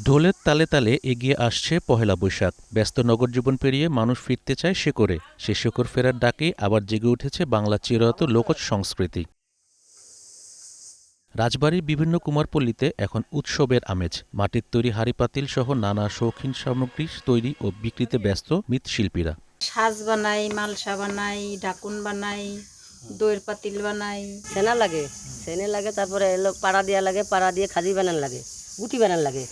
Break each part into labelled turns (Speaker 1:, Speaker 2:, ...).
Speaker 1: ঢোলের তালে তালে এগিয়ে আসছে পহেলা বৈশাখ। ব্যস্ত নগর জীবন পেরিয়ে মানুষ ফিরতে চায় শেকড়ে। সে শেকড় ফেরার ডাকেই আবার জেগে উঠেছে বাংলা চিরায়ত লোকজ সংস্কৃতি। রাজবাড়ির বিভিন্ন কুমারপল্লীতে এখন উৎসবের আমেজ। মাটির তৈরি হাঁড়ি-পাতিল সহ নানা শৌখিন সামগ্রী তৈরি ও বিক্রিতে ব্যস্ত মৃৎশিল্পীরা।
Speaker 2: সাজ বানাই, মালসা বানাই, ঢাকুন বানাই, দইয়ের পাতিল বানাই।
Speaker 3: সেনা লাগে, সেনে লাগে, তারপরে এলো পাড়া দিয়া লাগে, পাড়া দিয়ে খাদি বানান লাগে, গুটি বানান লাগে,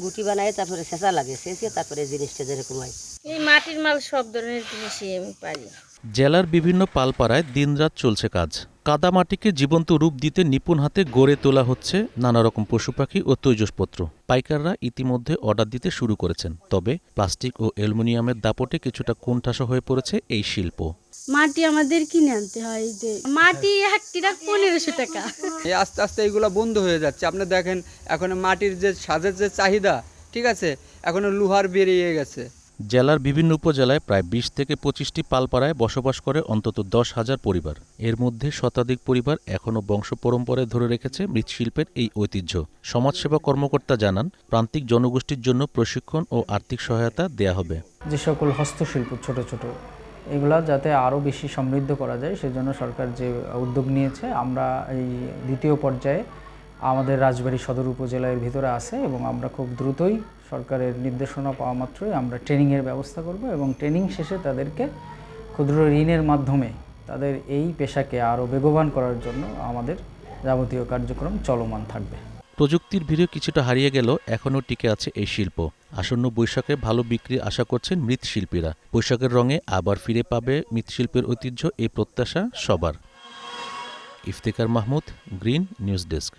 Speaker 3: গুটি বানায় তারপরে শেষা লাগে, শেষে তারপরে জিনিসটা যেরকম হয়।
Speaker 2: এই মাটির মাল সব ধরনের জিনিসই আমি পারি।
Speaker 1: জেলার বিভিন্ন পালপাড়ায় দিনরাত চলছে কাজ। কাদামাটিকে জীবন্ত রূপ দিতে নিপুণ হাতে গড়ে তোলা হচ্ছে নানা রকম পশু পাখি ও তৈজসপত্র। পাইকাররা ইতিমধ্যে অর্ডার দিতে শুরু করেছেন। তবে প্লাস্টিক ও অ্যালুমিনিয়ামের দাপটে কিছুটা কোণঠাসা হয়ে পড়েছে এই শিল্প।
Speaker 4: মাটি আমাদের কিনে আনতে হয়, যে মাটি হাট্টিটা 1500 টাকা।
Speaker 5: এই আস্তে আস্তে এইগুলো বন্ধ হয়ে যাচ্ছে। আপনি দেখেন এখন মাটির যে সাজের যে চাহিদা, ঠিক আছে, এখন লোহার বেরিয়ে গেছে।
Speaker 1: জেলার বিভিন্ন উপজেলায় প্রায় ২০ থেকে ২৫টি পালপাড়ায় বসবাস করে অন্তত ১০,০০০ পরিবার। এর মধ্যে শতাধিক পরিবার এখনও বংশ পরম্পরায় ধরে রেখেছে মৃৎশিল্পের এই ঐতিহ্য। সমাজসেবা কর্মকর্তা জানান, প্রান্তিক জনগোষ্ঠীর জন্য প্রশিক্ষণ ও আর্থিক সহায়তা দেয়া হবে।
Speaker 6: যে সকল হস্তশিল্প ছোট ছোট এগুলা যাতে আরও বেশি সমৃদ্ধ করা যায়, সেজন্য সরকার যে উদ্যোগ নিয়েছে, আমরা এই দ্বিতীয় পর্যায়ে আমাদের রাজবাড়ী সদর উপজেলার ভিতরে আছে এবং আমরা খুব দ্রুতই সরকারের নির্দেশনা পাওয়া মাত্রই আমরা ট্রেনিংয়ের ব্যবস্থা করব এবং ট্রেনিং শেষে তাদেরকে ক্ষুদ্র ঋণের মাধ্যমে তাদের এই পেশাকে আরও বেগবান করার জন্য আমাদের যাবতীয় কার্যক্রম চলমান থাকবে।
Speaker 1: প্রযুক্তির ভিড়ে কিছুটা হারিয়ে গেল এখনও টিকে আছে এই শিল্প। আসন্ন বৈশাখে ভালো বিক্রি আশা করছেন মৃৎশিল্পীরা। বৈশাখের রঙে আবার ফিরে পাবে মৃৎশিল্পের ঐতিহ্য, এই প্রত্যাশা সবার। Iftekhar Mahmud, green news desk.